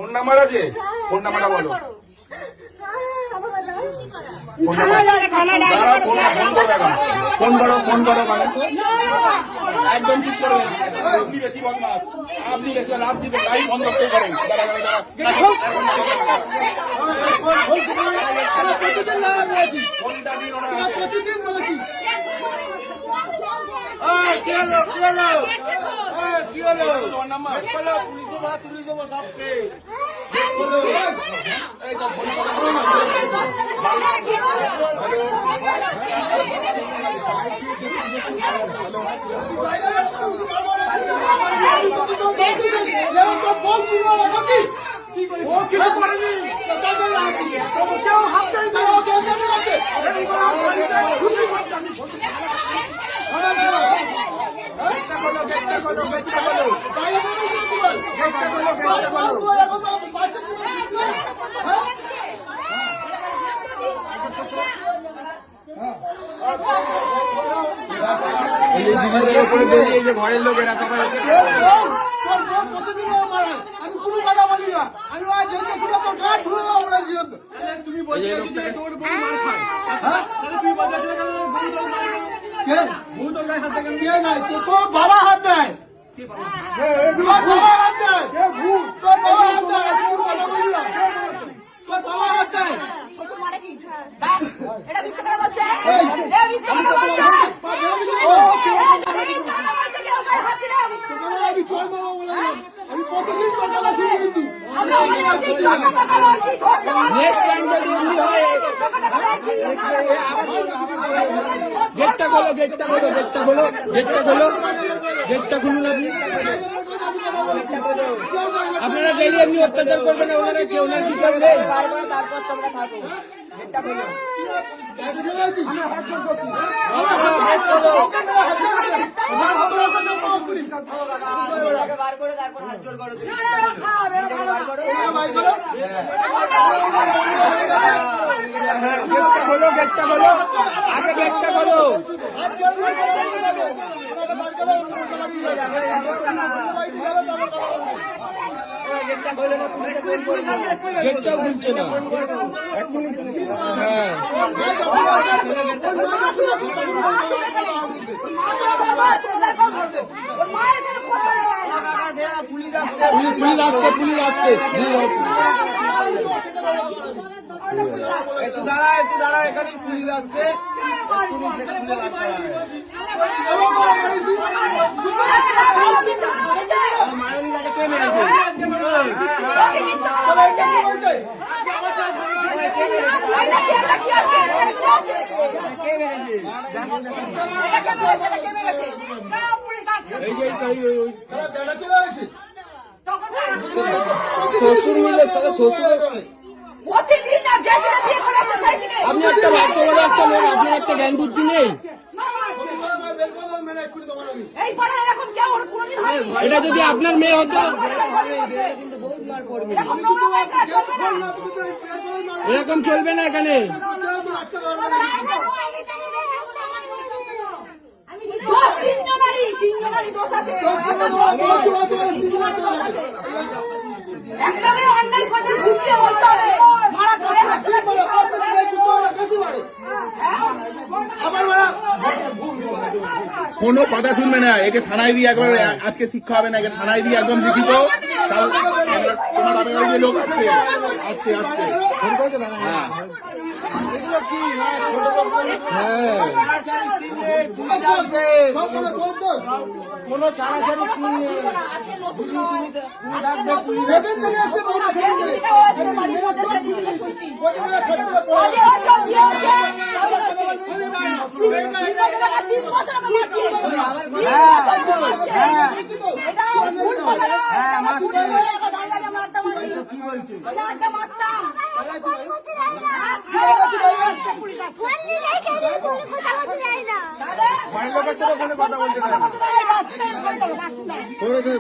Phone number আছে? Phone নাম্বারটা বলো। ফোন করো মানে একদম ঠিক করবেন। আপনি বেশি বদমাস, আপনি বেশি রাত দিবেন, লাইট বন্ধ করতে পারেন। ফোনটা দিন না, প্রতিদিন বলেছি। কি হলো তোমার নাম্বার? পুলিশে বা তুলে দেবো সবকে। ঘরের লোকেরা সবাই আমি কোনো কথা বলি না। আমি তুমি তোর বাবা হাত দেয়, তোর বাবা হাত দেয়, তোর বাবা হাত দেয়, তোর বাবা হাত দেয়। আমি প্রতিদিন কথা শুনে কিন্তু গেটটা খোলো, গেটটা খোলো, গেটটা খোলো, গেটটা খোলো, গেটটা খুলুন। আপনি আপনারা ডেলি এমনি অত্যাচার করবেন না, ওনারা কেউ ওনার কি করবে? খোলো, গেটটা খোলো, আগে গেটটা খোলো। গেটটা খুলছে না। হ্যাঁ, পুলিশ আসছে, পুলিশ আসছে। একটু দাঁড়া, একটু দাঁড়া, এখানে পুলিশ আসছে। কে মেরেছে? শ্বশুর মিলে সাথে শ্বশুর। আপনি একটা বাচ্চা বড় একটা লোক, আপনার একটা জ্ঞান বুদ্ধি নেই। এটা যদি আপনার মেয়ে হতো, এরকম চলবে না এখানে। কোনো কথা শুনবে না, একে থানায় দিয়ে একবার আজকে শিক্ষা হবে না, একে থানায় দিয়ে একদম লিখিত। তোমার বাপের বাড়ি যে লোক আসছে আসছে আসছে কোনো তাড়াতাড়ি কি বলছে?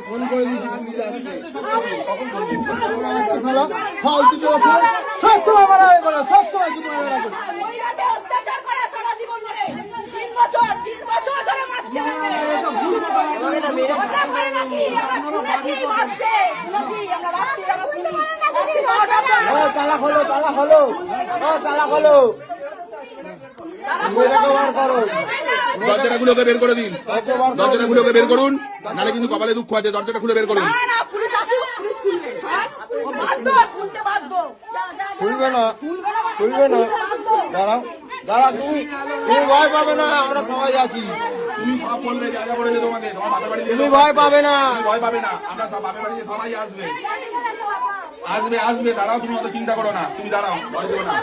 ফোন করে দিয়েছি, সবসময় মারা হয়ে গেল, সবসময় 3 বছর ধরে মারছে কথা বলে নাকি আমরা শুনেছি মারছে শুনেছি আমরা রাত্রি আমরা শুনতে পারি না দিদি ও তালা খোলো তালা খোলো ও তালা খোলো মেয়েটাকে বার করো দরজাটাগুলোকে বের করে দিন, দরজাটাগুলোকে বের করুন, নাহলে কিন্তু কপালে দুঃখ আছে। দরজাটা খুলে বের করুন। না না পুলিশ আসুক পুলিশ খুলবে হ্যাঁ ও বাধ্য খুলতে বাধ্য খুলবে না খুলবে না দাঁড়াও দাঁড়া তুমি তুমি ভয় পাবে না আমরা সবাই আছি তুমি সব বলবে, যা যা বলেছে তোমাদের, তোমার বাপের বাড়ি তুমি ভয় পাবে না তুমি ভয় পাবে না। আমরা সব বাপের বাড়িতে সবাই আসবে, আসবে আসবে। দাঁড়াও, তুমি অত চিন্তা করো না, তুমি দাঁড়াও, ভয় দেবো না।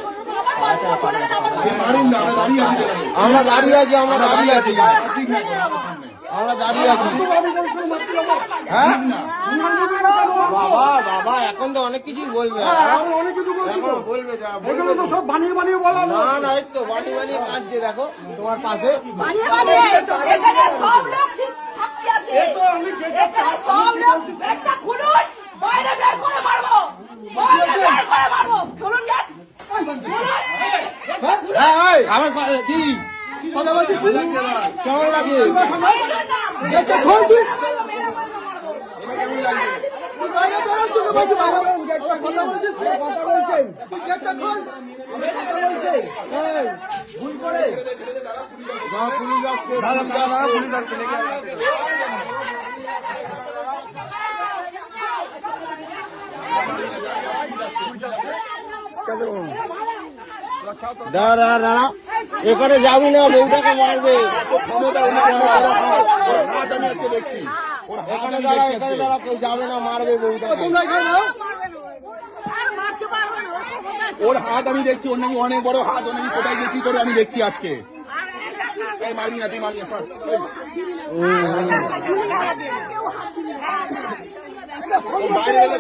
মারুন না, আমরা দাঁড়িয়ে আছি। আমরা দাঁড়িয়ে আছি আমরা দাঁড়িয়ে আছি আমরা দাঁড়িয়ে আছি হ্যাঁ বাবা বাবা এখন তো অনেক কিছুই বলবে এখন অনেক কিছু বলছি তো। এখন বলবে যা এগুলো তো সব বানিয়ে বানিয়ে বলা না না এই তো বাড়ি বানিয়ে কাঁদছে দেখো তোমার পাশে বানিয়ে বানিয়ে এখানে সব লোক সাক্ষী আছে এখানে সব লোক একটা খুলুন বাইরে বের করে মারবো বাইরে বের করে মারবো খুলুন না হ্যাঁ এই, আমার কি কথা বলছিস তুই? কেমন লাগে গেটটা খোল তুই। কেমন লাগবে? তুই বাইরে বেরো, তুই তো বলছিস বাইরে বেরো, গেটটা কথা বলছিস, তুই কথা বলছেন। তুই গেটটা খোল। আমি কথা বলছি। এই, ভুল করে যা পুলিশ যাচ্ছে পুলিশ যাচ্ছে দাঁড়া দাঁড়া দাঁড়া এখানে যাবি না বউটাকে মারবে ক্ষমতা ওনার হাত আমি আজকে দেখছি। এখানে দাঁড়া কেউ যাবে না মারবে বউটাকে তোমরা এখানে নাও। আর মারতে পারবে না ওর ক্ষমতা আছে। ওর হাত আমি দেখছি, ওর নাকি অনেক বড় হাত, ও নাকি কোথায় গিয়ে কি করে আমি দেখছি আজকে। এই মারবি না, তুই মারবি না, সর। কেউ হাত দিবে না। ও বাইরে গেলে